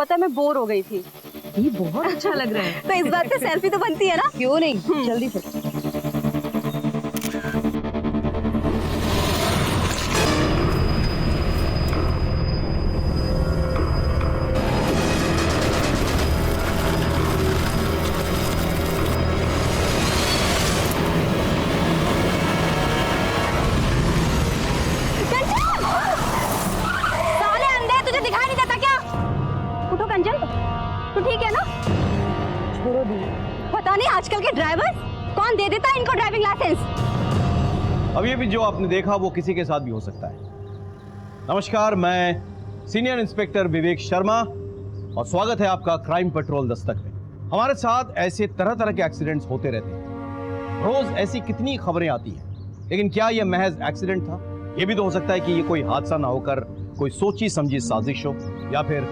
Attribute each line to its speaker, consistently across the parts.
Speaker 1: पता है मैं बोर हो गई थी।
Speaker 2: ये बहुत अच्छा लग रहा है।
Speaker 1: तो इस बात पे सेल्फी तो बनती है ना?
Speaker 2: क्यों नहीं, जल्दी से।
Speaker 1: साले अंधे, तुझे दिखाई नहीं देता क्या? उठो कंचन, तू ठीक है ना?
Speaker 2: छोड़ो दी।
Speaker 1: पता नहीं आजकल के ड्राइवर कौन दे देता है इनको ड्राइविंग लाइसेंस।
Speaker 3: अब ये भी जो आपने देखा वो किसी के साथ भी हो सकता है। नमस्कार, मैं सीनियर इंस्पेक्टर विवेक शर्मा और स्वागत है आपका क्राइम पेट्रोल दस्तक में। हमारे साथ ऐसे तरह तरह के एक्सीडेंट्स होते रहते हैं। रोज ऐसी कितनी खबरें आती हैं, लेकिन क्या यह महज एक्सीडेंट था? यह भी तो हो सकता है कि ये कोई हादसा ना होकर कोई सोची समझी साजिश हो या फिर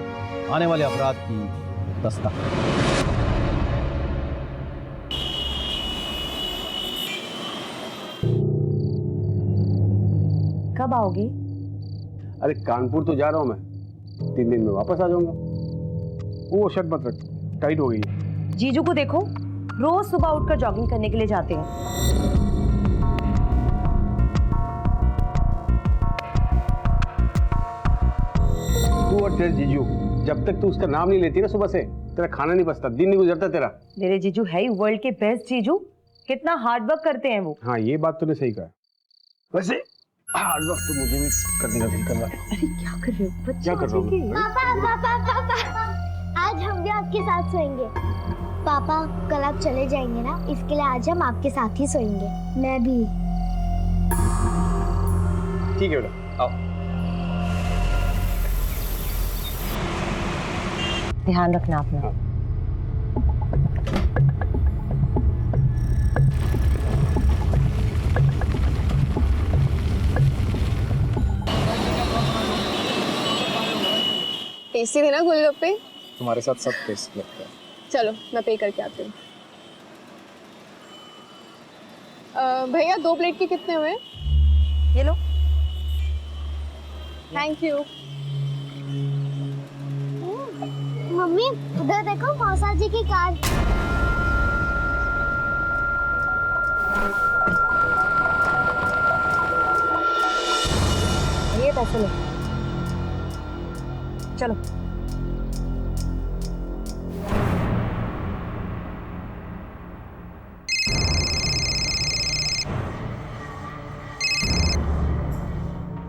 Speaker 3: आने वाले अपराध की दस्तक।
Speaker 2: कब आओगे?
Speaker 4: अरे कानपुर तो जा रहा हूँ मैं, 3 दिन में वापस आ जाऊंगा। वो शर्ट मत रख, टाइट हो गई है।
Speaker 2: जीजू को देखो, रोज सुबह उठकर जॉगिंग करने के लिए जाते हैं।
Speaker 4: तू और तेरे जीजू, जब तक तू उसका नाम नहीं लेती ना सुबह से, तेरा खाना नहीं बचता, दिन नहीं गुजरता तेरा।
Speaker 2: मेरे जीजू है ही वर्ल्ड के बेस्ट जीजू। कितना हार्ड वर्क करते हैं वो।
Speaker 4: हाँ, ये बात तूने सही कहा। वैसे हार्ड वर्क तो मुझे भी करने का दिल कर रहा है।
Speaker 2: अरे क्या कर रहे हो?
Speaker 4: क्या कर रहा हूँ?
Speaker 5: पापा, आज हम भी आपके साथ सोएंगे। पापा, कल आप चले जाएंगे ना, इसके लिए आज हम आपके साथ ही सोएंगे। मैं भी।
Speaker 4: ठीक है बेटा, आओ।
Speaker 2: ध्यान रखना अपना।
Speaker 4: हाँ।
Speaker 6: टेस्टी थे ना गोलगप्पे?
Speaker 7: तुम्हारे साथ सब टेस्ट लगता है।
Speaker 6: चलो मैं पे करके आती हूँ। भैया 2 प्लेट के कितने हुए?
Speaker 2: ये लो।
Speaker 6: Thank you.
Speaker 5: मम्मी, उधर देखो मौसा जी की कार।
Speaker 2: ये पैसे लो। चलो।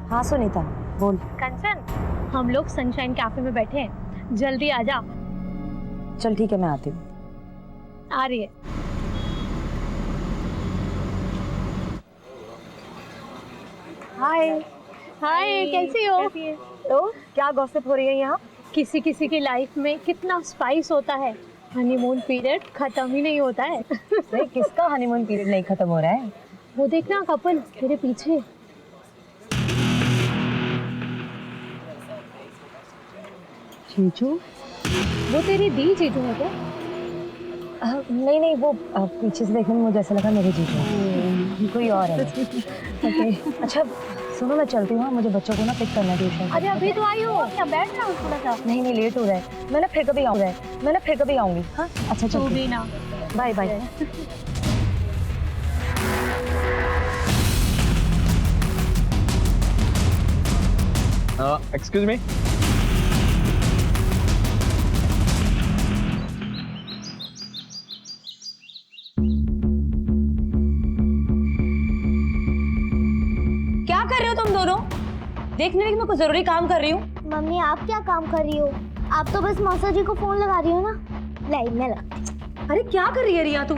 Speaker 2: हाँ सुनीता, बोल।
Speaker 8: कंचन, हम लोग सनशाइन कैफे में बैठे हैं, जल्दी आ जा।
Speaker 2: चल ठीक है, मैं आती हूँ।
Speaker 8: आ रही है।
Speaker 2: हाय।
Speaker 8: हाय, कैसी हो?
Speaker 2: तो क्या गॉसिप हो रही है यहाँ?
Speaker 8: किसी किसी की लाइफ में कितना स्पाइस होता है, हनीमून पीरियड खत्म ही नहीं होता है।
Speaker 2: नहीं, किसका हनीमून पीरियड नहीं खत्म हो रहा है?
Speaker 8: वो देखना कपल तेरे पीछे।
Speaker 2: जीजू?
Speaker 8: वो तेरी दी जीजू है क्या?
Speaker 2: नहीं नहीं, वो पीछे से देखने में मुझे ऐसा लगा मेरे जीजू। कोई और है। okay. अच्छा सुनो, मैं चलती हूँ, मुझे बच्चों को ना पिक करना है ट्यूशन।
Speaker 8: अरे अभी तो आई हो, क्या बैठ रहा हूँ थोड़ा सा।
Speaker 2: नहीं नहीं, लेट हो रहा है। मैं ना फिर कभी आऊंगी। हाँ अच्छा,
Speaker 8: तू भी ना।
Speaker 2: Bye bye.
Speaker 3: Excuse me.
Speaker 2: क्या कर रहे हो तुम दोनों? देखने लगी मैं कुछ जरूरी काम कर रही हूँ।
Speaker 5: मम्मी, आप क्या काम कर रही हो? आप तो बस मौसा जी को फोन लगा रही हो ना। नहीं, मैं लगा।
Speaker 2: अरे क्या कर रही है रिया तू?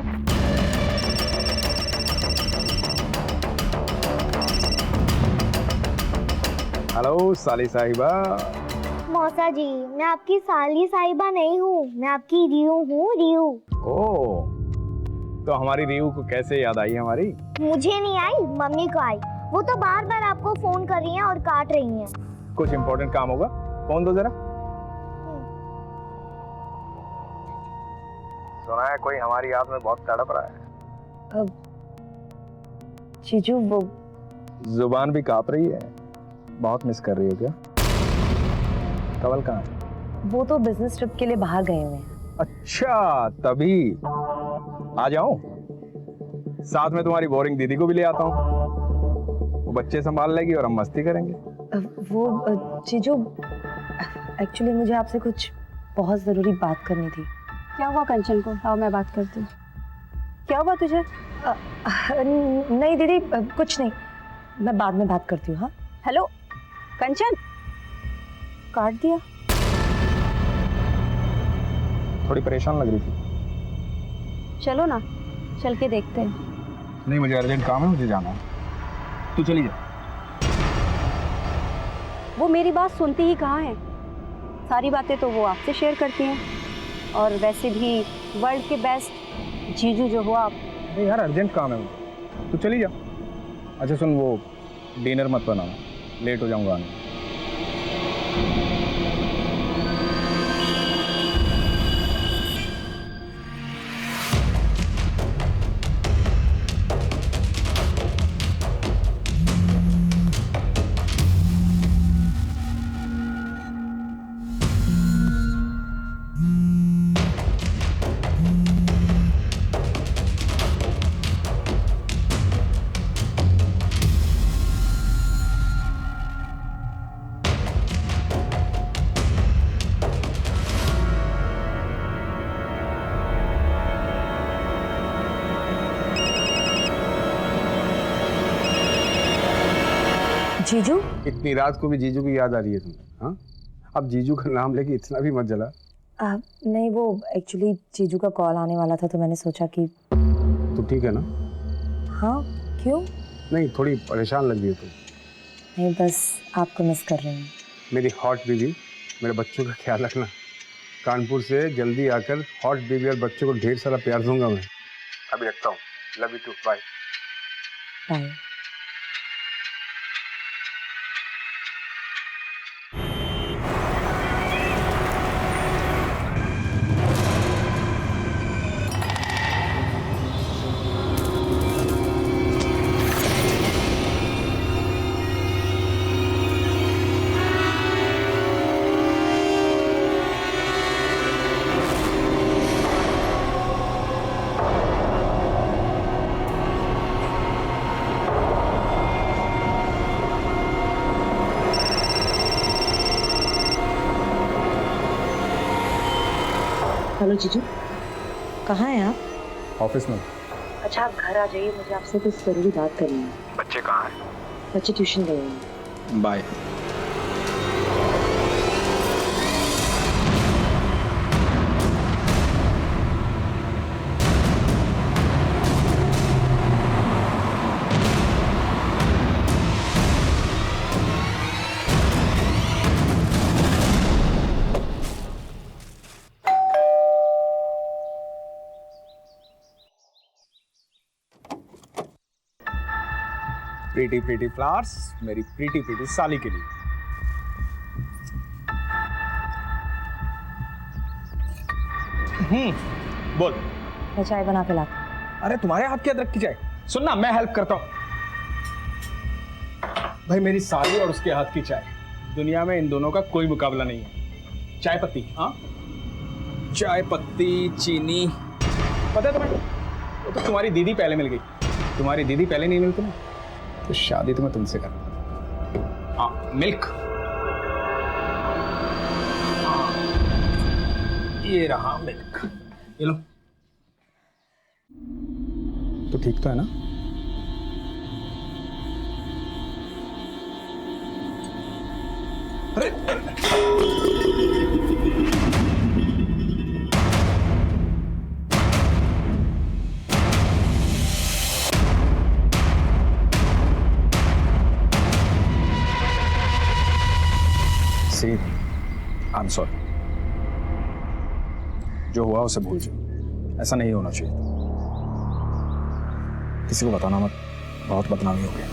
Speaker 4: हेलो साली साहिबा।
Speaker 5: मौसा जी, मैं आपकी साली साहिबा नहीं हूँ, मैं आपकी रियू हूँ, रियू।
Speaker 4: ओ, तो हमारी रियू को कैसे याद आई हमारी?
Speaker 5: मुझे नहीं आई, मम्मी को आई। वो तो बार बार आपको फोन कर रही हैं और काट रही हैं।
Speaker 4: कुछ इम्पोर्टेंट काम होगा, फोन दो जरा। सुना है कोई हमारी याद में बहुत तड़प रहा है।
Speaker 2: जीजू वो
Speaker 7: जुबान भी कांप रही है। बहुत मिस कर रही हो क्या? कवल कहाँ है?
Speaker 2: वो तो बिजनेस ट्रिप के लिए बाहर गए हुए हैं।
Speaker 7: अच्छा तभी। आ जाऊं? साथ में तुम्हारी बोरिंग दीदी को भी ले आता हूँ, वो बच्चे संभाल लेगी और हम मस्ती करेंगे।
Speaker 2: जीजू, एक्चुअली मुझे आपसे कुछ बहुत ज़रूरी बात करनी थी।
Speaker 1: क्या हुआ कंचन को? आओ मैं बात करती हूँ। क्या हुआ तुझे?
Speaker 2: नहीं दीदी, कुछ नहीं, मैं बाद में बात करती हूँ। हाँ
Speaker 1: हेलो कंचन,
Speaker 2: काट दिया।
Speaker 7: थोड़ी परेशान लग रही थी।
Speaker 1: चलो ना, चल के देखते हैं।
Speaker 7: नहीं, मुझे अर्जेंट काम है, मुझे जाना है। तू चली जा।
Speaker 1: वो मेरी बात सुनती ही कहाँ है? सारी बातें तो वो आपसे शेयर करती हैं, और वैसे भी वर्ल्ड के बेस्ट जीजू जो हो आप।
Speaker 7: अरे यार अर्जेंट काम है मुझे, तू चली जा। अच्छा सुन, वो डिनर मत बनाना, लेट हो जाऊंगा आने।
Speaker 2: जीजू,
Speaker 4: इतनी रात को भी जीजू की याद आ रही है तुम्हें? हाँ, अब जीजू का नाम लेके इतना भी मत जला।
Speaker 2: नहीं, वो एक्चुअली जीजू का कॉल आने वाला था तो मैंने सोचा कि।
Speaker 4: तो ठीक है ना?
Speaker 2: हाँ, क्यों?
Speaker 4: नहीं, थोड़ी परेशान लग रही है तुम।
Speaker 2: नहीं, बस आपको मिस कर रही हूँ।
Speaker 4: मेरी हॉट बीवी, मेरे बच्चों का ख्याल रखना। कानपुर से जल्दी आकर हॉट बीवी और बच्चों को ढेर सारा प्यार दूंगा मैं। अभी रखता हूँ, love you too, bye
Speaker 2: bye. Hello जीजू, कहाँ हैं आप?
Speaker 7: ऑफिस में।
Speaker 2: अच्छा आप घर आ जाइए, मुझे आपसे कुछ ज़रूरी बात करनी है।
Speaker 7: बच्चे कहाँ हैं?
Speaker 2: बच्चे ट्यूशन गए हैं।
Speaker 7: बाय। प्रीटी प्रीटी फ्लावर्स मेरी प्रीटी प्रीटी साली के लिए। बोल।
Speaker 2: मैं चाय बना के लाती हूँ।
Speaker 7: अरे तुम्हारे हाथ की अदरक की चाय? सुनना, मैं हेल्प करता हूँ। भाई मेरी साली और उसके हाथ की चाय, दुनिया में इन दोनों का कोई मुकाबला नहीं है। चाय पत्ती, हाँ, चाय पत्ती, चीनी, पता है तुम्हें? वो तो तुम्हारी दीदी पहले मिल गई। तुम्हारी दीदी पहले नहीं मिलती ना, तो शादी तो मैं तुमसे करता। हाँ, मिल्क, ये रहा मिल्क, ये लो। तो ठीक तो है ना? अरे सी, आई एम सॉरी। जो हुआ उसे भूल जाओ, ऐसा नहीं होना चाहिए। किसी को बताना मत, बहुत बदनामी हो गया।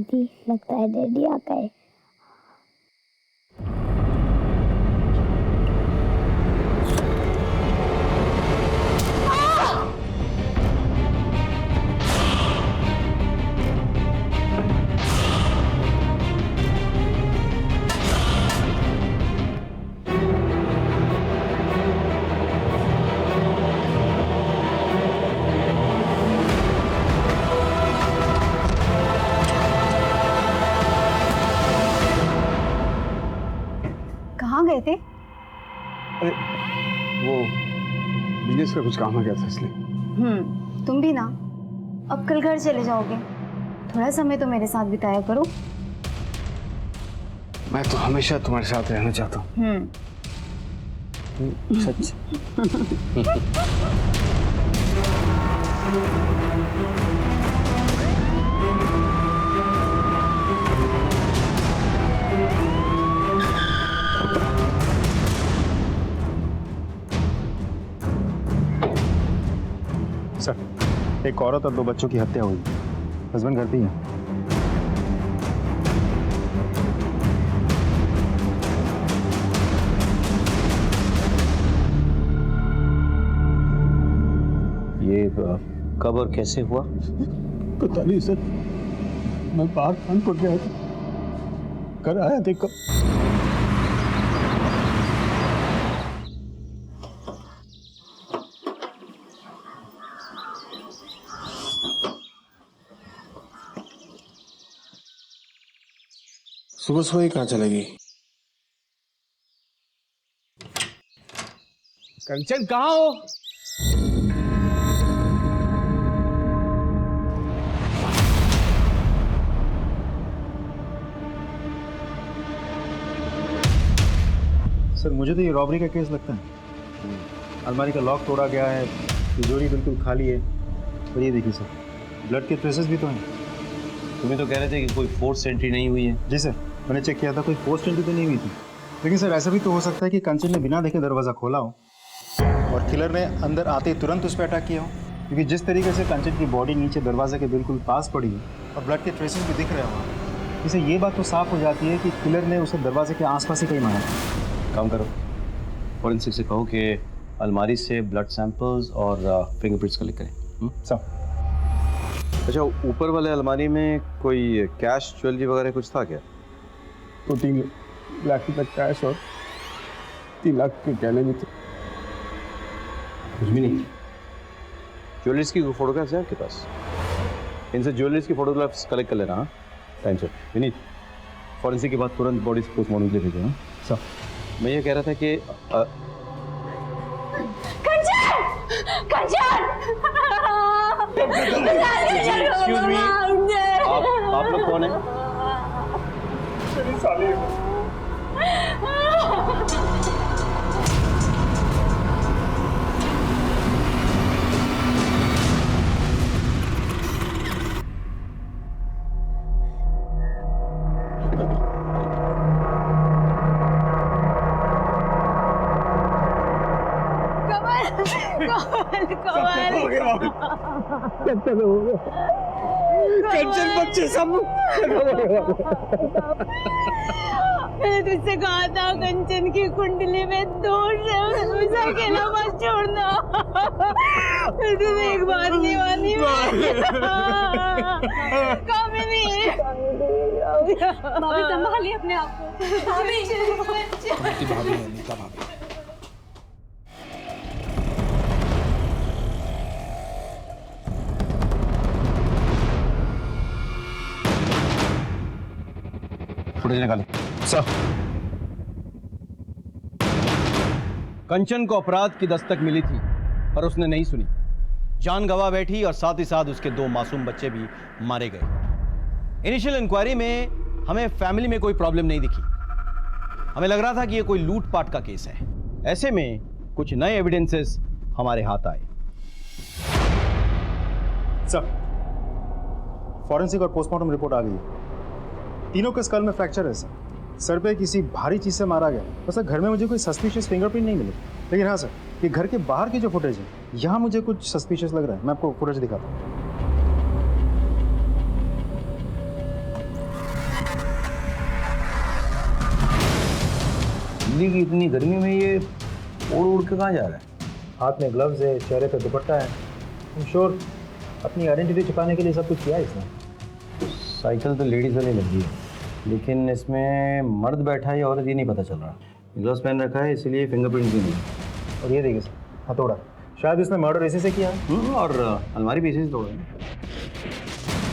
Speaker 5: दीदी लगता है डैडी आ गए।
Speaker 1: कहाँ गए थे?
Speaker 4: अरे वो बिजनेस का कुछ काम आ गया था इसलिए।
Speaker 1: तुम भी ना। अब कल घर चले जाओगे, थोड़ा समय तो मेरे साथ बिताया करो।
Speaker 4: मैं तो हमेशा तुम्हारे साथ रहना चाहता हूँ। सच।
Speaker 9: सर, एक औरत और 2 बच्चों की हत्या हुई। हस्बैंड घर पे ही है।
Speaker 3: ये कब और कैसे हुआ?
Speaker 7: पता नहीं सर, मैं बाहर कानपुर गया था, घर आया थे कब।
Speaker 10: सुबह सुबह ही कहाँ चलेगी?
Speaker 3: कंचन कहाँ हो?
Speaker 9: सर, मुझे तो ये रॉबरी का केस लगता है। अलमारी का लॉक तोड़ा गया है, तिजोरी बिल्कुल खाली है। और ये देखिए सर, ब्लड के ट्रेसेस भी तो हैं।
Speaker 3: तुम्हें तो कह रहे थे कि कोई फोर्स एंट्री नहीं हुई है।
Speaker 9: जी सर, मैंने चेक किया था, कोई फोर्स एंट्री तो नहीं हुई थी। लेकिन सर, ऐसा भी तो हो सकता है कि कंचन ने बिना देखे दरवाज़ा खोला हो और किलर ने अंदर आते ही तुरंत उस पर अटैक किया हो। क्योंकि जिस तरीके से कंचन की बॉडी नीचे दरवाजे के बिल्कुल पास पड़ी है और ब्लड के ट्रेसेस भी दिख रहे हो, इससे ये बात तो साफ हो जाती है कि किलर ने उसे दरवाजे के आसपास ही कहीं मारा।
Speaker 3: काम करो, फॉरेंसिक से कहो कि अलमारी से ब्लड सैंपल्स और फिंगरप्रिंट्स कलेक्ट करें।
Speaker 9: सर,
Speaker 3: अच्छा, ऊपर वाले अलमारी में कोई कैश ज्वेलरी वगैरह कुछ था क्या?
Speaker 7: तो 3 लाख रुपए कैश और 3 लाख के गहने भी थे।
Speaker 3: कुछ भी नहीं। ज्वेलरीज की फोटोग्राफ्स है आपके पास? इनसे ज्वेलरीज की फोटोग्राफ्स कलेक्ट कर लेना। हाँ, टाइम से विनीत, फॉरेंसिक के बाद तुरंत बॉडी पोस्टमार्टम के लिए भेजो। सर, मैं ये कह रहा था कि एक्सक्यूज मी, आप लोग कौन हैं?
Speaker 7: कंचन बच्चे सब
Speaker 8: मैंने तुझसे कहा था कंचन की कुंडली में दोष है, उसे अकेला मत छोड़ना। मैं तुझे एक बार नहीं मानी। कामिनी, भाभी संभालिए अपने आप को। भाभी
Speaker 10: भाभी है, नीता भाभी।
Speaker 3: फुटेज निकालो।
Speaker 9: सर,
Speaker 3: कंचन को अपराध की दस्तक मिली थी पर उसने नहीं सुनी, जान गंवा बैठी और साथ ही साथ उसके 2 मासूम बच्चे भी मारे गए। इनिशियल इंक्वायरी में हमें फैमिली में कोई प्रॉब्लम नहीं दिखी। हमें लग रहा था कि यह कोई लूटपाट का केस है। ऐसे में कुछ नए एविडेंसेस हमारे हाथ आए।
Speaker 9: सर, फॉरेंसिक और पोस्टमार्टम रिपोर्ट आ गई है। तीनों के स्कल में फ्रैक्चर है सर। सर पे किसी भारी चीज से मारा गया। तो सर, घर में मुझे कोई सस्पिशियस फिंगरप्रिंट नहीं मिले। लेकिन हाँ सर, ये घर के बाहर की जो फुटेज है, यहाँ मुझे कुछ सस्पिशियस लग रहा है। मैं आपको फुटेज दिखाता हूँ।
Speaker 3: दिल्ली की इतनी गर्मी में ये उड़ उड़ के कहाँ जा रहा है?
Speaker 9: हाथ में ग्लव्स है, चेहरे पे दुपट्टा है। I'm sure अपनी आइडेंटिटी छुपाने के लिए सब कुछ किया है इसने।
Speaker 3: साइकिल तो लेडीज वाली लग रही है, लेकिन इसमें मर्द बैठा है या औरत ये नहीं पता चल रहा। ग्लव्स पहन रखा है इसलिए फिंगरप्रिंट भी नहीं है।
Speaker 9: और ये देखिए सर, हथौड़ा, शायद इसने मर्डर इसी से किया है।
Speaker 3: और अलमारी भी इसी से तोड़ा है।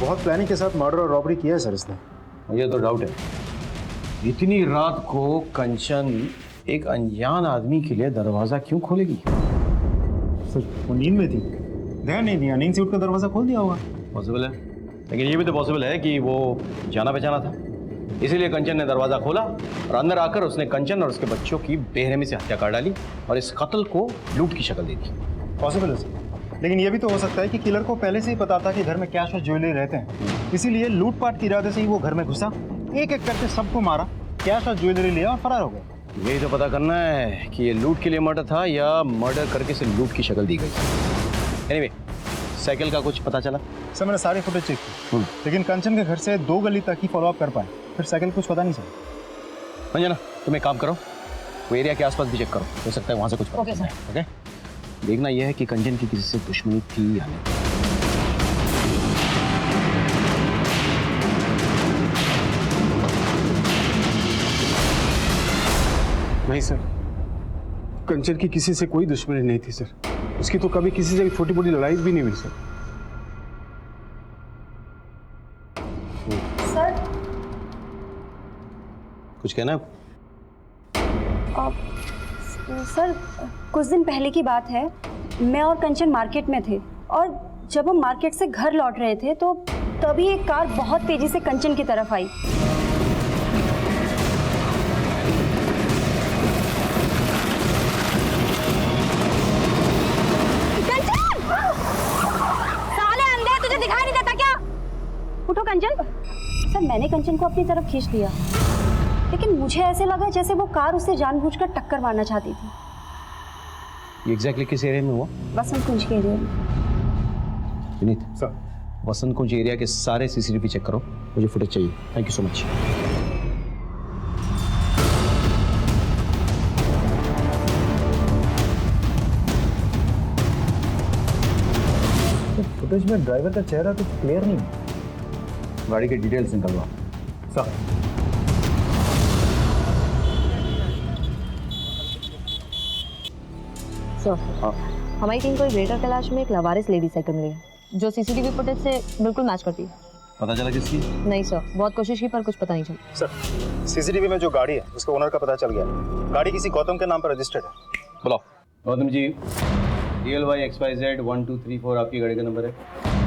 Speaker 9: बहुत प्लानिंग के साथ मर्डर और रॉबरी किया है सर इसने।
Speaker 3: मुझे तो डाउट है, इतनी रात को कंचन एक अनजान आदमी के लिए दरवाजा क्यों खोलेगी?
Speaker 9: सर वो नींद में थी, ध्यान नहीं दिया, नींद से उठकर दरवाजा खोल दिया होगा।
Speaker 3: पॉसिबल है, लेकिन ये भी तो पॉसिबल है कि वो जाना पहचाना था, इसीलिए कंचन ने दरवाजा खोला और अंदर आकर उसने कंचन और उसके बच्चों की बेरहमी से हत्या कर डाली और इस कत्ल को लूट की शक्ल दे दी।
Speaker 9: पॉसिबल है सर, लेकिन ये भी तो हो सकता है कि किलर को पहले से ही पता था कि घर में कैश और ज्वेलरी रहते हैं, इसीलिए लूटपाट के इरादे से ही वो घर में घुसा, एक एक करके सबको मारा, कैश और ज्वेलरी लिया और फरार हो गया।
Speaker 3: यही तो पता करना है कि ये लूट के लिए मर्डर था या मर्डर करके से लूट की शक्ल दी गई। एनीवे, साइकिल का कुछ पता चला?
Speaker 9: सर मैंने सारे फुटेज चेक किए, लेकिन कंचन के घर से 2 गली तक ही फॉलोअप कर पाए, फिर साइकिल कुछ पता नहीं चला।
Speaker 3: अंजना, तुम एक काम करो, वो एरिया के आसपास भी चेक करो, हो सकता है वहाँ से कुछ पता
Speaker 2: ओके सर।
Speaker 3: ओके, देखना यह है कि कंचन की किसी से दुश्मनी थी या नहीं।
Speaker 4: नहीं सर, कंचन की किसी से कोई दुश्मनी नहीं थी सर। उसकी तो कभी किसी से छोटी मोटी लड़ाई भी नहीं हुई सर।
Speaker 1: सर
Speaker 3: कुछ कहना है?
Speaker 1: सर कुछ दिन पहले की बात है, मैं और कंचन मार्केट में थे और जब हम मार्केट से घर लौट रहे थे तो तभी एक कार बहुत तेजी से कंचन की तरफ आई। उठो कंचन। सर मैंने कंचन को अपनी तरफ खींच लिया, लेकिन मुझे ऐसे लगा जैसे वो कार उसे जानबूझकर टक्कर मारना चाहती थी।
Speaker 3: ये एग्जैक्टली किस एरिया में हुआ?
Speaker 1: वसंत कुंज के एरिया में।
Speaker 3: विनीत
Speaker 4: सर,
Speaker 3: वसंत कुंज एरिया के सारे सीसीटीवी चेक करो, मुझे फुटेज चाहिए। Thank you so much.
Speaker 9: Footage में ड्राइवर का चेहरा कुछ क्लियर नहीं है।
Speaker 3: गाड़ी के डिटेल्स निकलवा।
Speaker 9: सर
Speaker 2: सर हमारी टीम को ग्रेटर कैलाश में एक लवारिस लेडी साइकिल मिली है जो सीसीटीवी फुटेज से बिल्कुल मैच करती है।
Speaker 3: पता चला किसकी?
Speaker 2: नहीं सर, बहुत कोशिश की पर कुछ पता नहीं चला।
Speaker 9: सर सीसीटीवी में जो गाड़ी है उसके ओनर का पता चल गया। गाड़ी किसी गौतम के नाम पर रजिस्टर्ड है।
Speaker 3: बुलाओ। गौतम जी, DLY XYZ 1234 आपकी गाड़ी का नंबर है?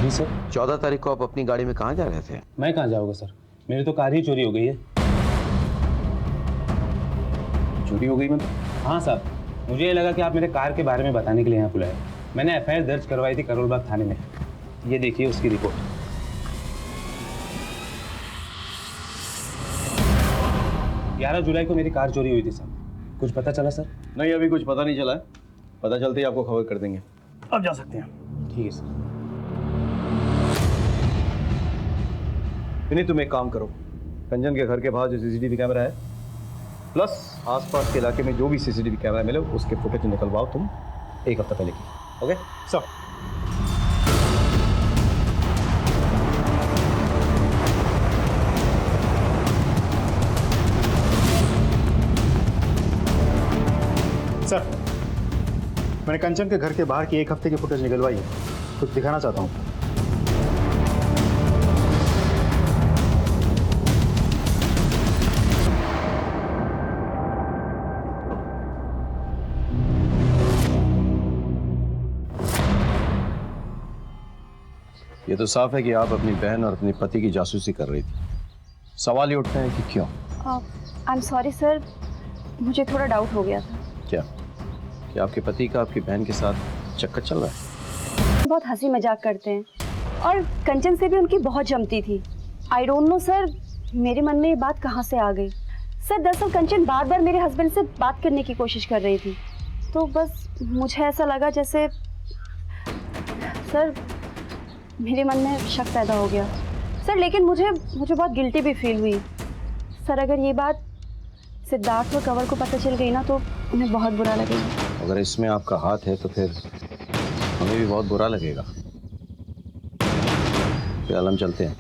Speaker 10: जी सर।
Speaker 11: 14 तारीख को आप अपनी गाड़ी में कहाँ जा रहे थे?
Speaker 10: मैं कहाँ जाऊँगा सर, मेरी तो कार ही चोरी हो गई है।
Speaker 3: चोरी हो गई मतलब?
Speaker 10: हाँ साहब, मुझे ये लगा कि आप मेरे कार के बारे में बताने के लिए यहाँ बुलाए। मैंने FIR दर्ज करवाई थी करोलबाग थाने में। ये देखिए उसकी रिपोर्ट। 11 जुलाई को मेरी कार चोरी हुई थी सर। कुछ पता चला सर?
Speaker 3: नहीं, अभी कुछ पता नहीं चला है, पता चलते ही आपको खबर कर देंगे।
Speaker 9: अब जा सकते हैं।
Speaker 10: ठीक है सर।
Speaker 3: नहीं, तुम एक काम करो, कंचन के घर के बाहर जो CCTV कैमरा है प्लस आसपास के इलाके में जो भी CCTV कैमरा मिले उसके फुटेज निकलवाओ तुम 1 हफ्ता पहले की। ओके
Speaker 9: सर सर मैंने कंचन के घर के बाहर की 1 हफ्ते की फुटेज निकलवाई है, कुछ दिखाना चाहता हूँ।
Speaker 3: ये तो साफ है कि आप अपनी बहन और अपने पति की जासूसी कर रही थी। सवाल ये उठते हैं कि क्यों?
Speaker 1: आई एम सॉरी सर, मुझे थोड़ा डाउट हो गया था।
Speaker 3: क्या कि आपके पति का आपकी बहन के साथ चक्कर चल रहा है?
Speaker 1: बहुत हंसी मजाक करते हैं और कंचन से भी उनकी बहुत जमती थी। आई डोंट नो सर, मेरे मन में ये बात कहाँ से आ गई। सर दरअसल कंचन बार बार मेरे हस्बैंड से बात करने की कोशिश कर रही थी, तो बस मुझे ऐसा लगा जैसे सर मेरे मन में शक पैदा हो गया सर। लेकिन मुझे बहुत गिल्टी भी फील हुई सर। अगर ये बात सिद्धार्थ और कंवल को पता चल गई ना तो उन्हें बहुत बुरा लगेगा।
Speaker 3: अगर इसमें आपका हाथ है तो फिर हमें भी बहुत बुरा लगेगा। फिलहाल हम चलते हैं।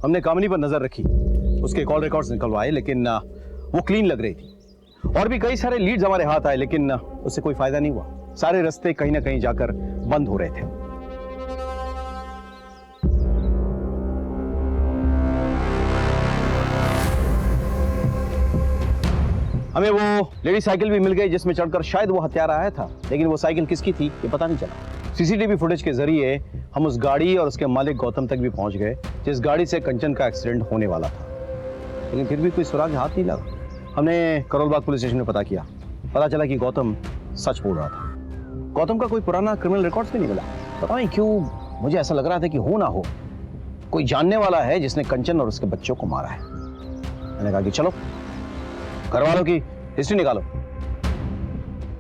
Speaker 3: हमने कामिनी पर नजर रखी, उसके कॉल रिकॉर्ड्स निकलवाए, लेकिन वो क्लीन लग रही थी। और भी कई सारे लीड्स हमारे हाथ आए, लेकिन उससे कोई फायदा नहीं हुआ। सारे रास्ते कहीं ना कहीं जाकर बंद हो रहे थे। हमें वो लेडी साइकिल भी मिल गई जिसमें चढ़कर शायद वो हत्यारा आया था, लेकिन वो साइकिल किसकी थी ये पता नहीं चला। सीसीटीवी फुटेज के जरिए हम उस गाड़ी और उसके मालिक गौतम तक भी पहुंच गए जिस गाड़ी से कंचन का एक्सीडेंट होने वाला था, लेकिन फिर भी कोई सुराग हाथ नहीं लगा। हमने करोलबाग पुलिस स्टेशन में पता किया, पता चला कि गौतम सच बोल रहा था। गौतम का कोई पुराना क्रिमिनल रिकॉर्ड्स भी नहीं मिला। पता नहीं क्यों मुझे ऐसा लग रहा था कि हो ना हो कोई जानने वाला है जिसने कंचन और उसके बच्चों को मारा है। मैंने कहा कि चलो घर वालों की हिस्ट्री निकालो।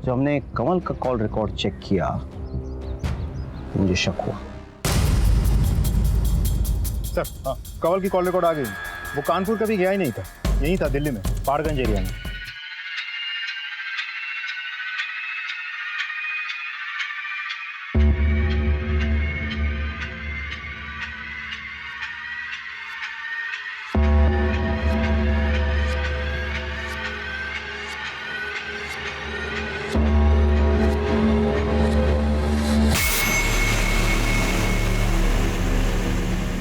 Speaker 3: जब हमने कंवल का कॉल रिकॉर्ड चेक किया तो मुझे शक हुआ।
Speaker 9: सर कंवल की कॉल रिकॉर्ड आ गई। वो कानपुर कभी गया ही नहीं था, यहीं था दिल्ली में, पहाड़गंज एरिया में।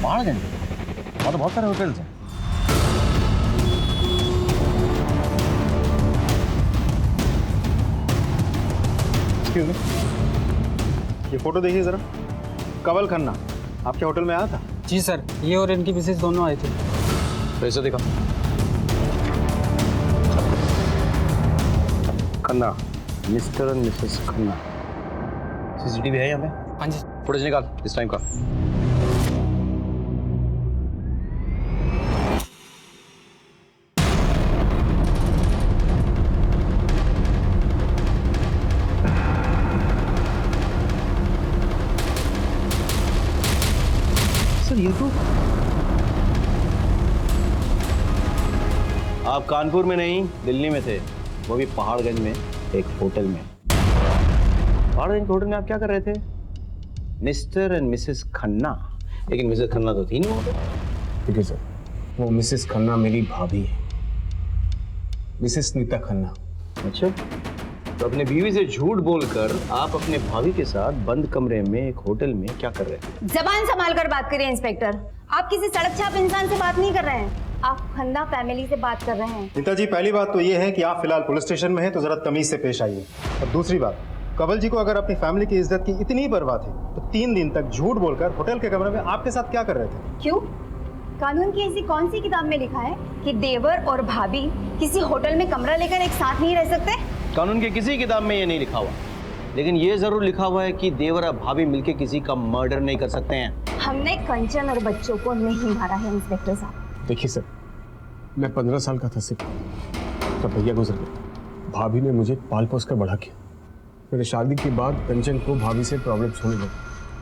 Speaker 3: पहाड़गंज वहाँ तो बहुत सारे होटल्स हैं।
Speaker 9: ये फोटो देखिए जरा। कंवल खन्ना आपके होटल में आया था?
Speaker 12: जी सर, ये और इनकी मिसेज दोनों आए थे।
Speaker 3: पैसे दिखा। Khanna, mister and Mrs Khanna. CCTV है यहाँ पे?
Speaker 12: हाँ जी।
Speaker 3: फुटेज निकाल इस टाइम का। ये तो आप कानपुर में नहीं दिल्ली में थे, वो भी पहाड़गंज में एक होटल में। पहाड़गंज के होटल में आप क्या कर रहे थे? Mister and Mrs Khanna. लेकिन मिसेस खन्ना तो थी नहीं वहाँ पे।
Speaker 4: ठीक है सर, वो मिसेस खन्ना मेरी भाभी है, मिसेस नीता खन्ना।
Speaker 3: अच्छा, तो अपने बीवी से झूठ बोलकर आप अपने भाभी के साथ बंद कमरे में एक होटल में क्या कर रहे थे?
Speaker 1: जबान संभाल कर बात करिए इंस्पेक्टर। आप किसी सड़क छाप इंसान से बात नहीं कर रहे हैं, आप खन्ना फैमिली से बात कर रहे हैं।
Speaker 9: नीता जी, पहली बात तो ये है कि आप फिलहाल पुलिस स्टेशन में हैं तो जरा तमीज से पेश आइए। और दूसरी बात, कंवल जी को अगर अपनी फैमिली की इज्जत की इतनी परवाह थी तो 3 दिन तक झूठ बोलकर होटल के कमरे में आपके साथ क्या कर रहे थे?
Speaker 1: क्यों? कानून की ऐसी कौन सी किताब में लिखा है कि देवर और भाभी किसी होटल में कमरा लेकर एक साथ नहीं रह सकते?
Speaker 3: कानून की किसी किताब में ये नहीं लिखा हुआ, लेकिन ये जरूर लिखा हुआ है कि देवर और भाभी मिलके किसी का मर्डर नहीं कर सकते हैं।
Speaker 1: हमने कंचन और बच्चों को नहीं मारा है इंस्पेक्टर साहब।
Speaker 4: देखिए सर, मैं 15 साल का था सिर्फ, तब भैया गुजर गए। भाभी ने मुझे पाल पोस कर बड़ा किया। मेरे शादी के बाद कंचन को भाभी से प्रॉब्लम्स होने लगे,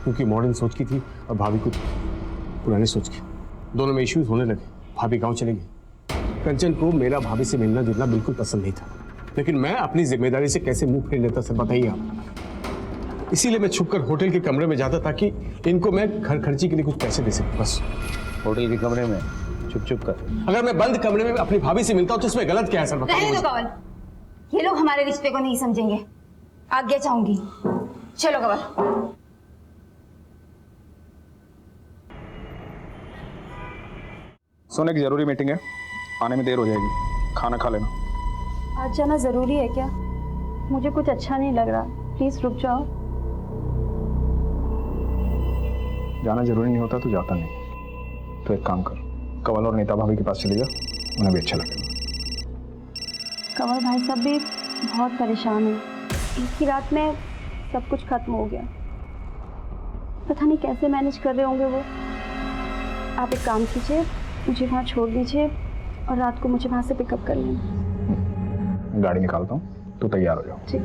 Speaker 4: क्योंकि मॉडर्न सोच की थी और भाभी को पुरानी सोच की। दोनों में इश्यूज होने लगे। भाभी गांव चले गई। कंचन को मेरा भाभी से मिलना जुलना बिल्कुल पसंद नहीं था, लेकिन मैं अपनी जिम्मेदारी से कैसे मुंह फेर लेता सर बताइए आप। इसीलिए मैं छुपकर होटल के कमरे में जाता ताकि इनको मैं घर खर्ची के लिए कुछ पैसे दे सकूं, बस।
Speaker 3: होटल के कमरे में छुप कर?
Speaker 4: अगर मैं बंद कमरे में अपनी भाभी से मिलता हूं तो इसमें गलत क्या है सर बताइए मुझे।
Speaker 1: कंवल, ये लोग हमारे रिश्ते को नहीं समझेंगे। आज्ञा चाहूंगी। चलो कंवल।
Speaker 7: सोने की जरूरी मीटिंग है, आने में देर हो जाएगी, खाना खा लेना।
Speaker 1: आज जाना जरूरी है क्या? मुझे कुछ अच्छा नहीं लग रहा, प्लीज रुक जाओ।
Speaker 7: जाना जरूरी नहीं होता तो जाता नहीं। तो एक काम कर, कंवल और नीता भाभी के पास चली जा, उन्हें भी अच्छा लगेगा।
Speaker 1: कंवल भाई साहब भी बहुत परेशान है। एक ही रात में सब कुछ खत्म हो गया। पता नहीं कैसे मैनेज कर रहे होंगे वो। आप एक काम कीजिए, मुझे वहाँ छोड़ दीजिए, और रात को मुझे वहाँ से पिकअप कर लेना।
Speaker 7: गाड़ी निकालता हूँ, तू तैयार हो जाओ।
Speaker 1: ठीक।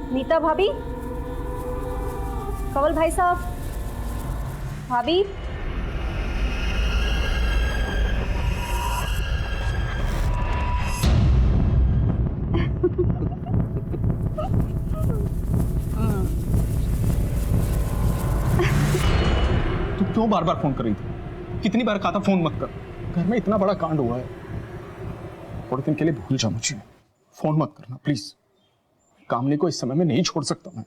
Speaker 1: नीता भाभी, कंवल भाई साहब, भाभी।
Speaker 7: तू क्यों बार बार फोन कर रही थी? कितनी बार कहा था फोन मत कर। घर में इतना बड़ा कांड हुआ है, थोड़े दिन के लिए भूल जा मुझे। फोन मत करना प्लीज। कामनी को इस समय में नहीं छोड़ सकता मैं।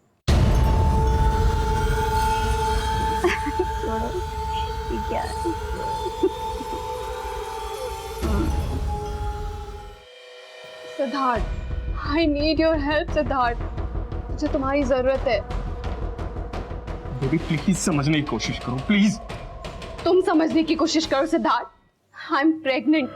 Speaker 6: Siddharth, I need your help Siddharth, मुझे तुम्हारी जरूरत है।
Speaker 7: बेबी प्लीज समझने की कोशिश करो प्लीज।
Speaker 6: तुम समझने की कोशिश करो सिद्धार्थ, आई एम प्रेग्नेंट।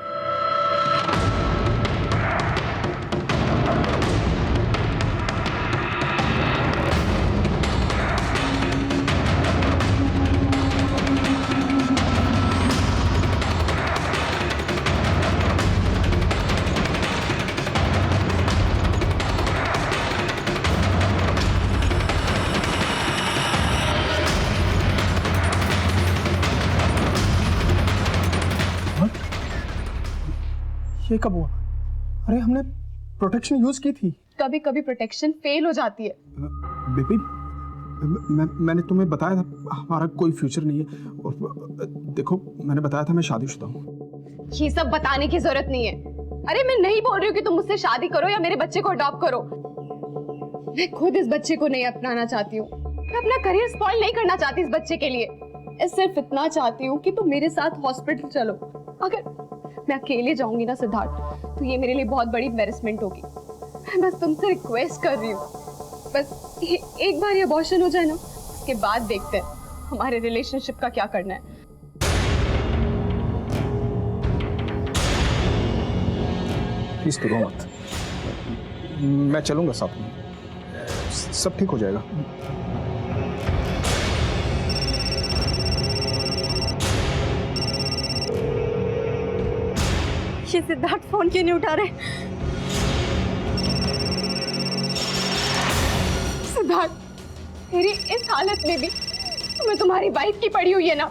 Speaker 7: ये कब हुआ? अरे हमने प्रोटेक्शन यूज की थी।
Speaker 6: कभी कभी प्रोटेक्शन फेल हो जाती है।
Speaker 7: बेबी मैंने तुम्हें बताया था हमारा कोई फ्यूचर नहीं है। और देखो मैंने बताया था मैं शादीशुदा हूँ।
Speaker 6: ये सब बताने की जरूरत नहीं है। अरे मैं नहीं बोल रही हूँ कि तुम मुझसे शादी करो या मेरे बच्चे को अडॉप्ट करो। मैं खुद इस बच्चे को नहीं अपनाना चाहती हूँ। मैं अपना करियर स्पॉइल नहीं करना चाहती इस बच्चे के लिए। मैं सिर्फ इतना चाहती हूँ कि तुम मेरे साथ हॉस्पिटल चलो। अगर मैं अकेले जाऊंगी ना सिद्धार्थ, तो ये मेरे लिए बहुत बड़ी एम्बैरेसमेंट होगी। मैं बस तुमसे रिक्वेस्ट कर रही हूँ, बस एक बार ये अबॉर्शन हो जाए ना, उसके बाद देखते हैं हमारे रिलेशनशिप का क्या करना है।
Speaker 7: प्लीज तो रो मत, मैं चलूंगा साथ में, सब ठीक हो जाएगा।
Speaker 1: ये सिद्धार्थ फोन क्यों नहीं उठा रहे?
Speaker 6: सिद्धार्थ, मेरी इस हालत में भी तुम्हें तुम्हारी वाइफ की पड़ी हुई है ना।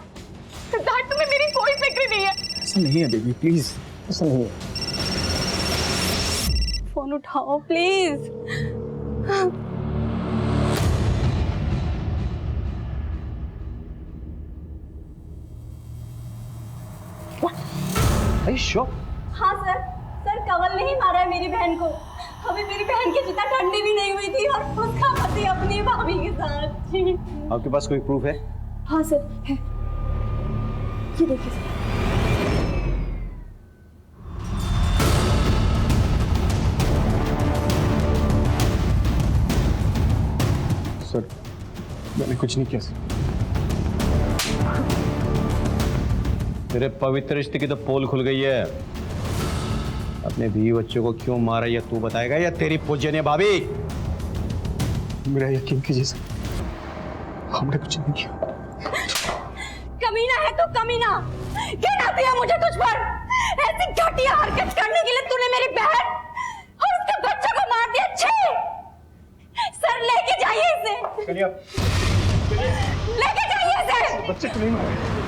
Speaker 6: सिद्धार्थ, तुम्हें मेरी कोई फिक्र नहीं है।
Speaker 7: ऐसा नहीं है बेबी, प्लीज ऐसा नहीं है।
Speaker 1: फोन उठाओ प्लीज।
Speaker 8: हाँ सर, कंवल ने ही मारा है मेरी बहन को। अभी मेरी बहन की चिता ठंडी भी नहीं हुई थी और उसका पति अपनी भाभी के साथ। जी
Speaker 3: आपके पास कोई प्रूफ है?
Speaker 1: हाँ सर है, ये देखिए
Speaker 7: सर। मैंने कुछ नहीं किया सर।
Speaker 3: तेरे पवित्र रिश्ते की तो पोल खुल गई है। अपने बीवी बच्चों को क्यों मारा ये तू बताएगा या तेरी पूजनीय भाभी?
Speaker 7: मेरा यकीन कीजिए सर, हमने कुछ नहीं किया।
Speaker 8: कमीना है तू, कमीना। क्या आती है मुझे तुझ पर? ऐसी घटिया हरकत करने के लिए तूने मेरी बहन और उसके बच्चों को मार दिया। छे सर, लेके जाइए इसे।
Speaker 7: चलिए
Speaker 8: लेके जाइए इसे।
Speaker 7: बच्चे को नहीं मारे,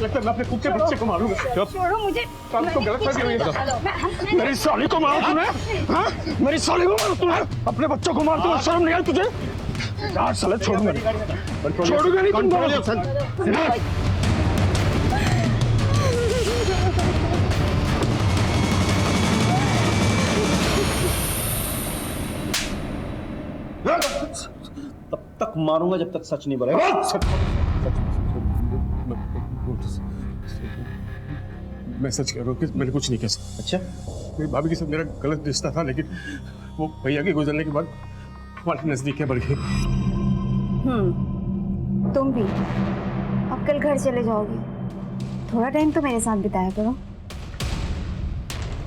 Speaker 7: लगता है मैं अपने खुद के बच्चे को मारूंगा।
Speaker 8: छोड़ो मुझे।
Speaker 7: तो गलत फहमी हुई है। मेरी साली को मारा तूने? हाँ? मेरी साली को मारा तूने? अपने बच्चों को मार तूने? शर्म नहीं आई तुझे? यार साले छोड़ूंगा नहीं, छोड़ूंगा नहीं तुमको।
Speaker 3: तब तक मारूंगा जब तक सच नहीं बोलेगा।
Speaker 4: मैं सच कह रहा हूँ कि मैंने कुछ नहीं किया।
Speaker 3: अच्छा,
Speaker 4: मेरी भाभी के साथ मेरा गलत रिश्ता था, लेकिन वो भैया के गुजरने के बाद हमारी नजदीकियां बढ़ गई।
Speaker 1: तुम भी अब कल घर चले जाओगे, थोड़ा टाइम तो मेरे साथ बिताया करो।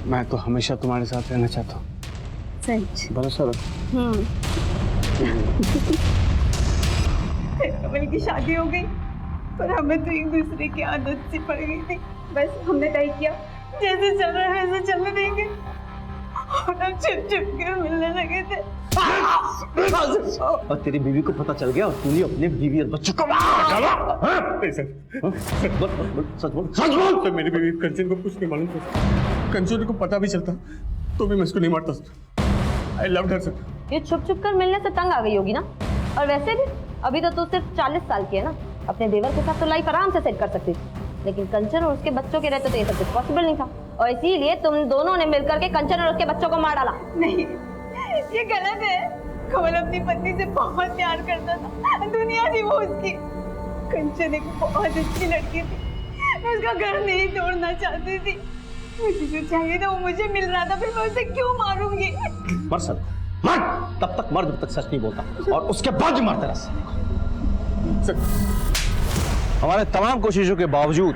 Speaker 4: मैं तो हमेशा तुम्हारे साथ रहना चाहता हूँ।
Speaker 1: सच?
Speaker 4: भरोसा रखो।
Speaker 8: कमल की शादी हो गई, पर हमें तो एक दूसरे की आदत सी पड़ गई थी। बस हमने तय किया जैसे चल रहा है वैसे चलने देंगे, और हम छुप छुप के मिलने लगे थे।
Speaker 3: और तेरी बीवी को पता चल गया और तूने अपने बीवी और बच्चों को सच बोल।
Speaker 4: तो मेरी बीवी कंचन को कुछ नहीं मालूम था। कंचन को पता भी चलता तो भी मैं इसको नहीं मारता sir. I loved her sir.
Speaker 2: ये छुप छुप कर मिलने से तंग आ गई होगी ना। और वैसे भी अभी तो तू सिर्फ 40 साल की है ना, अपने देवर के साथ तो लाइफ आराम से सेट कर सकती थी, लेकिन कंचन और उसके बच्चों के रहते तो ये सब कुछ पॉसिबल नहीं था, और इसीलिए तुम दोनों ने मिलकर के कंचन और उसके बच्चों को मार डाला।
Speaker 8: नहीं, ये गलत है। कमल अपनी पत्नी से बहुत प्यार करता था, दुनिया थी वो उसकी। कंचन एक बहुत अच्छी लड़की थी, मैं उसका घर नहीं तोड़ना चाहती थी। मुझे जो चाहिए था वो मुझे मिल रहा था, फिर मैं उसे क्यों मारूंगी?
Speaker 3: मर सर, मर। तब तक मर जब तक सच नहीं बोलता, और उसके बाद ही मारते रह। हमारे तमाम कोशिशों के बावजूद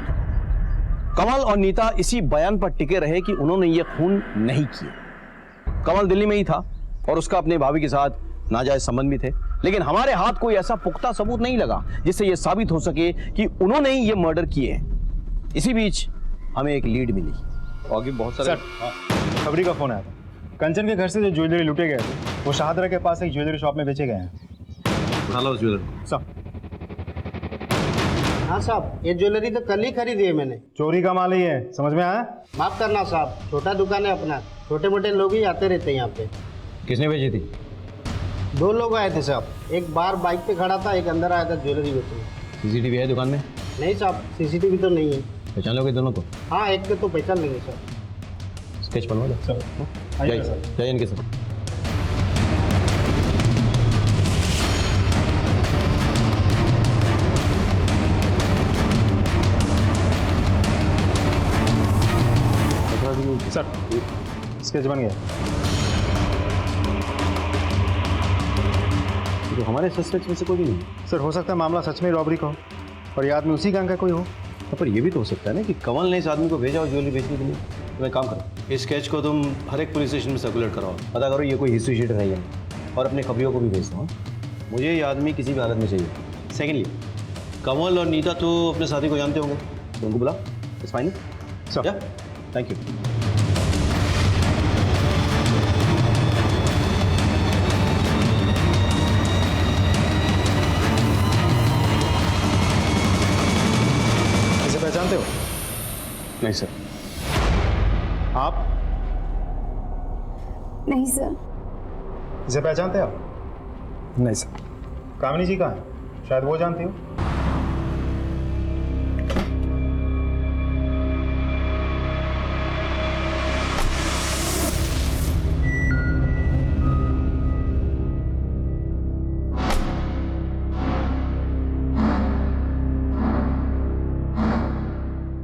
Speaker 3: कमल और नीता इसी बयान पर टिके रहे कि उन्होंने ये खून नहीं किया। कमल दिल्ली में ही था और उसका अपने भाभी के साथ नाजायज संबंध भी थे, लेकिन हमारे हाथ कोई ऐसा पुख्ता सबूत नहीं लगा जिससे यह साबित हो सके कि उन्होंने ही ये मर्डर किए हैं। इसी बीच हमें एक लीड मिली और आगे बहुत सारे
Speaker 9: खबरी का फोन आया था। कंचन के घर से जो ज्वेलरी लूटे गए थे वो शाहदरा के पास एक ज्वेलरी शॉप में बेचे गए हैं।
Speaker 3: उस ज्वेलरी
Speaker 9: सब।
Speaker 13: हाँ साहब, ये ज्वेलरी तो कल ही खरीदी है मैंने।
Speaker 9: चोरी का माल ही है, समझ में आया?
Speaker 13: माफ करना साहब, छोटा दुकान है अपना, छोटे मोटे लोग ही आते रहते हैं यहाँ पे।
Speaker 3: किसने बेची थी?
Speaker 13: 2 लोग आए थे साहब, एक बाहर बाइक पे खड़ा था, एक अंदर आया था ज्वेलरी बेचने।
Speaker 3: सीसीटीवी है दुकान में?
Speaker 13: नहीं साहब, सीसीटीवी तो नहीं है।
Speaker 3: पहचान लोगे दोनों को?
Speaker 13: हाँ, एक को तो पहचान लेंगे सर।
Speaker 3: स्केच बनवा दो। जाइए इनके साथ।
Speaker 9: सर, स्केच बन गया।
Speaker 3: तो हमारे सस्पेक्ट में से कोई भी नहीं।
Speaker 9: सर, हो सकता है मामला सच में रॉबरी का हो और ये आदमी उसी गैंग का कोई हो।
Speaker 3: पर ये भी तो हो सकता है ना कि कमल ने इस आदमी को भेजा हो ज्वेलरी बेचने के लिए। तो एक काम करो, इस स्केच को तुम हर एक पुलिस स्टेशन में सर्कुलेट कराओ, पता करो ये कोई हिस्ट्री शीट है या नहीं, और अपने खबरियों को भी भेज दो। मुझे ये आदमी किसी भी हालत में चाहिए। सेकेंडली, कमल और नीता तो अपने साथी को जानते होंगे, तो उनको बुला। It's fine sir. Thank you.
Speaker 9: पहचानते हो?
Speaker 4: नहीं सर।
Speaker 9: आप?
Speaker 1: नहीं सर।
Speaker 9: इसे पहचानते हो?
Speaker 4: नहीं सर।
Speaker 9: कामिनी जी कहाँ है? शायद वो जानती हो।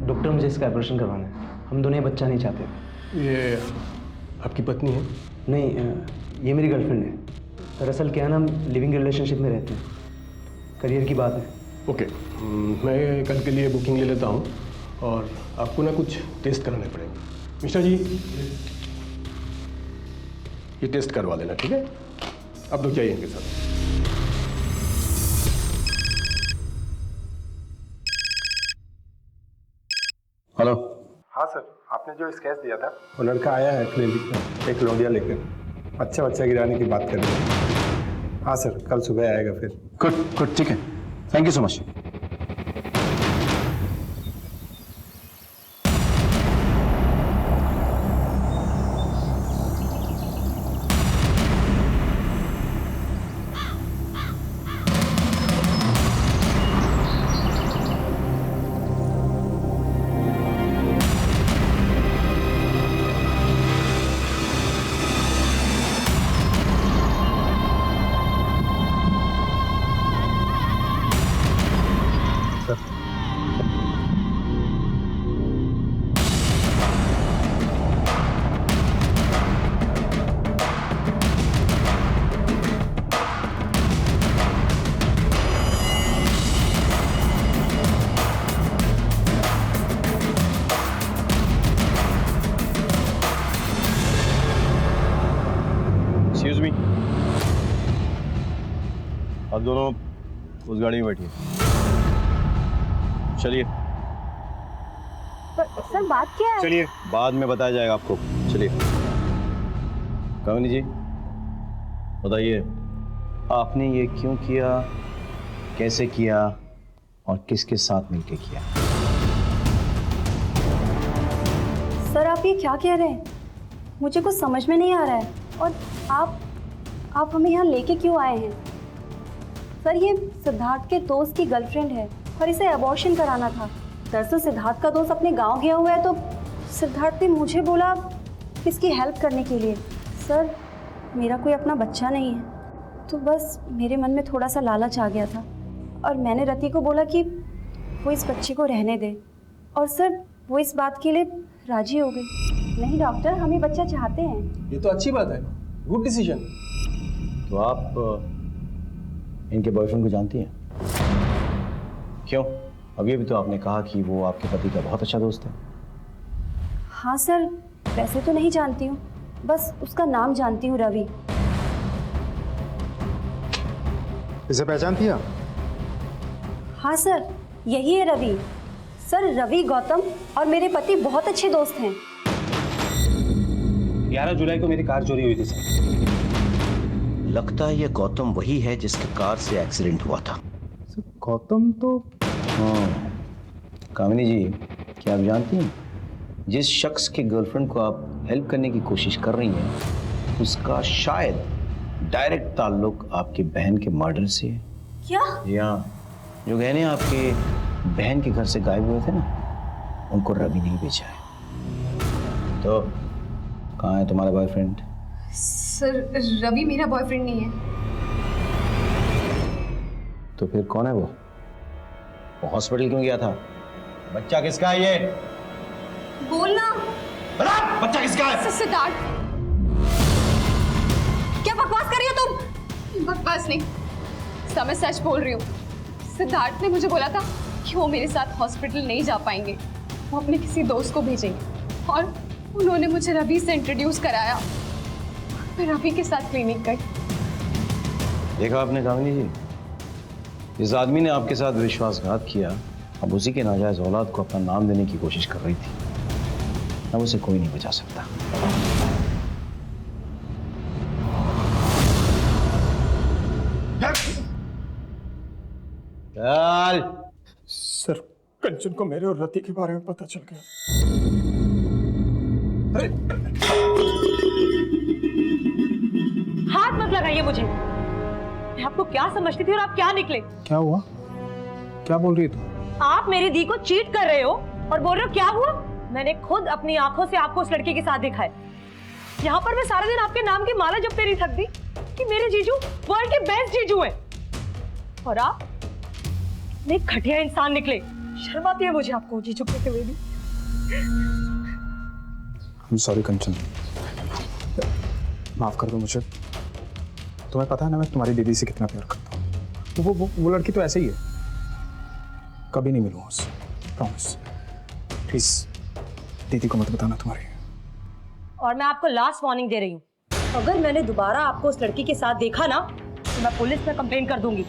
Speaker 12: डॉक्टर, मुझे इसका ऑपरेशन करवाना है। हम दोनों बच्चा नहीं चाहते।
Speaker 4: ये आपकी पत्नी है?
Speaker 12: नहीं, ये मेरी गर्लफ्रेंड है। दरअसल क्या है ना, हम लिविंग रिलेशनशिप में रहते हैं, करियर की बात है।
Speaker 4: ओके, मैं कल के लिए बुकिंग ले लेता हूँ और आपको ना कुछ टेस्ट कराने पड़ेंगे। मिश्रा जी, ये टेस्ट करवा लेना, ठीक है? आप लोग जाइए इनके साथ।
Speaker 3: हेलो।
Speaker 14: हाँ सर, आपने जो स्केच दिया था
Speaker 4: वो लड़का आया है क्लिनिक में एक लौंडिया लेकर, अच्छा बच्चा गिराने की बात कर रहे हैं।
Speaker 14: हाँ सर, कल सुबह आएगा फिर।
Speaker 3: गुड गुड, ठीक है, थैंक यू सो मच। आप दोनों उस गाड़ी में बैठिए। चलिए।
Speaker 1: सर बात क्या है?
Speaker 3: चलिए, बाद में बताया जाएगा आपको। चलिए। कामिनी जी बताइए, आपने ये क्यों किया, कैसे किया और किसके साथ मिलकर किया?
Speaker 1: सर आप ये क्या कह रहे हैं? मुझे कुछ समझ में नहीं आ रहा है। और आप हमें यहाँ लेके क्यों आए हैं? सर ये सिद्धार्थ के दोस्त की गर्लफ्रेंड है और इसे अबॉर्शन कराना था। दरअसल सिद्धार्थ का दोस्त अपने गांव गया हुआ है तो सिद्धार्थ ने मुझे बोला इसकी हेल्प करने के लिए। सर मेरा कोई अपना बच्चा नहीं है तो बस मेरे मन में थोड़ा सा लालच आ गया था और मैंने रति को बोला कि वो इस बच्चे को रहने दे और सर वो इस बात के लिए राजी हो गई। नहीं डॉक्टर, हम ये बच्चा चाहते हैं।
Speaker 7: ये तो अच्छी बात है, गुड डिसीजन।
Speaker 3: तो आप इनके बॉयफ्रेंड को जानती हैं? क्यों? अभी भी तो आपने कहा कि वो आपके पति का बहुत अच्छा दोस्त है।
Speaker 1: हाँ सर, वैसे तो नहीं जानती हूँ, बस उसका नाम जानती हूँ, रवि।
Speaker 9: इसे पहचानती हैं आप?
Speaker 1: हाँ सर, यही है रवि। सर रवि गौतम और मेरे पति बहुत अच्छे दोस्त हैं।
Speaker 10: 11 जुलाई को मेरी कार चोरी हुई थी सर।
Speaker 11: लगता है ये गौतम वही है जिसके कार से एक्सीडेंट हुआ था।
Speaker 9: गौतम तो
Speaker 3: हाँ, कामिनी जी क्या आप जानती हैं जिस शख्स के गर्लफ्रेंड को आप हेल्प करने की कोशिश कर रही हैं उसका शायद डायरेक्ट ताल्लुक आपकी बहन के मर्डर से है।
Speaker 1: क्या?
Speaker 3: या जो गहने आपके बहन के घर से गायब हुए थे ना, उनको रवि नहीं बेचा है। तो कहाँ है तुम्हारा बॉयफ्रेंड?
Speaker 6: सर रवि मेरा बॉयफ्रेंड नहीं है।
Speaker 3: तो फिर कौन है वो हॉस्पिटल क्यों गया था? बच्चा किसका है ये?
Speaker 6: बोलना।
Speaker 3: बच्चा किसका है?
Speaker 6: सिद्धार्थ। क्या बकवास कर रही हो तुम? बकवास नहीं, मैं सच बोल रही हूँ। सिद्धार्थ ने मुझे बोला था कि वो मेरे साथ हॉस्पिटल नहीं जा पाएंगे, वो अपने किसी दोस्त को भेजेंगे और उन्होंने मुझे रवि से इंट्रोड्यूस कराया। मैं रवि के साथ क्लिनिक गई।
Speaker 3: देखा आपने कामिनी जी, इस आदमी ने आपके साथ विश्वासघात किया, अब उसी के नाजायज औलाद को अपना नाम देने की कोशिश कर रही थी। अब उसे कोई नहीं बचा सकता। चल।
Speaker 4: सर कंचन को मेरे और रति के बारे में पता चल गया।
Speaker 8: हाथ मत लगाइए मुझे। मैं आपको क्या समझती थी और आप क्या निकले?
Speaker 9: क्या हुआ? क्या बोल रही है तू?
Speaker 8: आप मेरी दी को चीट कर रहे हो और बोल रहे हो क्या हुआ? मैंने खुद अपनी आंखों से आपको उस लड़की के साथ देखा है। यहाँ पर मैं सारा दिन आपके नाम की माला जपते नहीं थकती कि मेरे जीजू वर्ल्ड के बेस्ट जीजू हैं। और आप एक घटिया इंसान निकले। शर्म आती है मुझे आपको जीजू कहते हुए भी।
Speaker 9: सॉरी कंचन, माफ कर दो मुझे। तुम्हें पता है ना मैं तुम्हारी दीदी से कितना प्यार करता हूँ। तो वो लड़की तो ऐसे ही है, कभी नहीं मिलूंगा उससे, प्रॉमिस। प्लीज दीदी को मत बताना तुम्हारी।
Speaker 8: और मैं आपको लास्ट वार्निंग दे रही हूँ, अगर मैंने दोबारा आपको उस लड़की के साथ देखा ना तो मैं पुलिस में कंप्लेन कर दूंगी।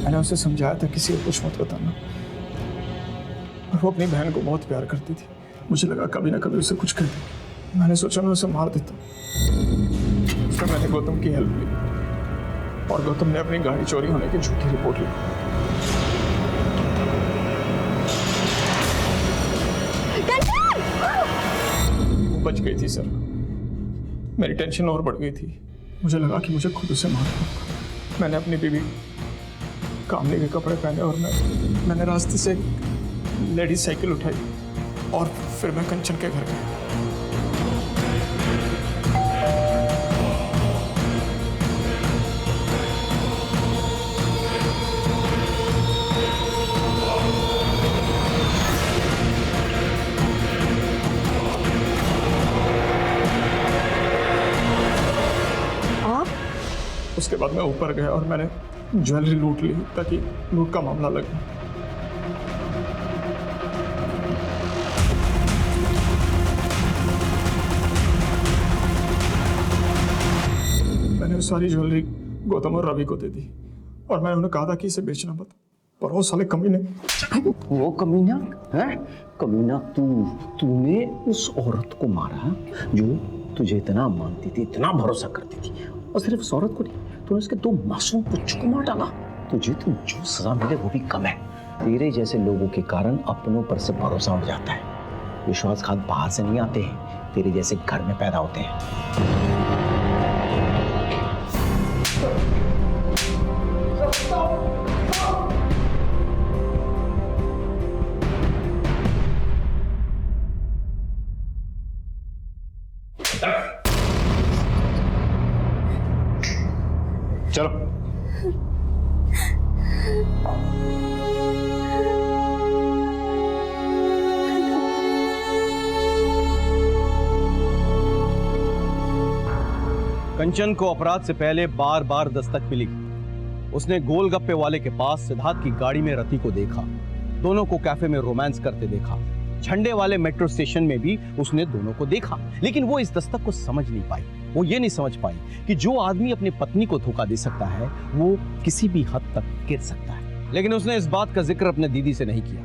Speaker 9: मैंने उसे समझाया था किसी को कुछ मत बताना, और वो अपनी बहन को बहुत प्यार करती थी। मुझे लगा कभी ना कभी उसे कुछ कर दे। मैंने सोचा मैं उसे मार देता। फिर मैंने गौतम की हेल्प ली और गौतम ने अपनी गाड़ी चोरी होने की झूठी रिपोर्ट ली। वो बच गई थी सर। मेरी टेंशन और बढ़ गई थी। मुझे लगा कि मुझे खुद उसे मारना होगा। मैंने अपनी बीवी कामले के कपड़े पहने और मैंने रास्ते से लेडीज साइकिल उठाई और फिर मैं कंचन के घर गया। उसके बाद मैं ऊपर गया और मैंने ज्वेलरी लूट ली ताकि लूट का मामला लगे। मैंने सारी ज्वेलरी गौतम और रवि को दे दी
Speaker 4: और मैं उन्हें कहा था कि इसे बेचना मत, पर वो साले कमीने।
Speaker 11: वो कमीना है? कमीना तूने उस औरत को मारा जो तुझे इतना मानती थी, इतना भरोसा करती थी, और सिर्फ उस औरत को नहीं, तूने उसके 2 मासूम बच्चों को मार डाला। तुझे तो जो सजा मिले वो भी कम है। तेरे जैसे लोगों के कारण अपनों पर से भरोसा उठ जाता है। विश्वासघात बाहर से नहीं आते हैं, तेरे जैसे घर में पैदा होते हैं।
Speaker 9: चलो।
Speaker 3: कंचन को अपराध से पहले बार बार दस्तक मिली। उसने गोलगप्पे वाले के पास सिद्धार्थ की गाड़ी में रति को देखा, दोनों को कैफे में रोमांस करते देखा, झंडे वाले मेट्रो स्टेशन में भी उसने दोनों को देखा। लेकिन वो इस दस्तक को समझ नहीं पाई। वो ये नहीं समझ पाई कि जो आदमी अपनी पत्नी को धोखा दे सकता है वो किसी भी हद तक गिर सकता है। लेकिन उसने इस बात का जिक्र अपने दीदी से नहीं किया,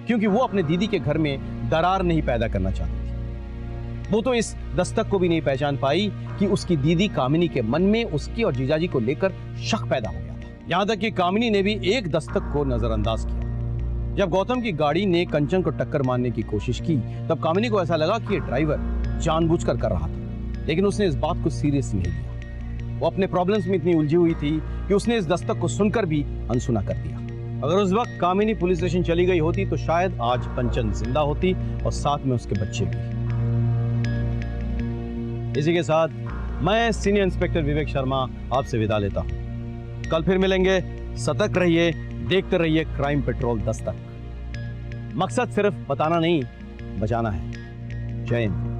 Speaker 3: क्योंकि वो अपने दीदी के घर में दरार नहीं पैदा करना चाहती थी। वो तो इस दस्तक को भी नहीं पहचान पाई कि उसकी दीदी कामिनी के मन में उसकी और जीजाजी को लेकर शक पैदा हो गया था। यहां तक कि कामिनी ने भी एक दस्तक को नजरअंदाज किया। जब गौतम की गाड़ी ने कंचन को टक्कर मारने की कोशिश की, तब कामिनी को ऐसा लगा कि ये ड्राइवर जानबूझकर कर रहा था, लेकिन उसने इस बात को सीरियस नहीं लिया। वो अपने प्रॉब्लम्स में इतनी उलझी हुई थी कि उसने इस दस्तक को सुनकर भी अनसुना कर दिया। अगर उस वक्त कामिनी पुलिस स्टेशन चली गई होती तो शायद आज कंचन जिंदा होती और साथ में उसके बच्चे भी। इसी के साथ मैं सीनियर इंस्पेक्टर विवेक शर्मा आपसे विदा लेता हूं। कल फिर मिलेंगे। सतर्क रहिए, देखते रहिए क्राइम पेट्रोल दस्तक। मकसद सिर्फ बताना नहीं, बचाना है। जय हिंद।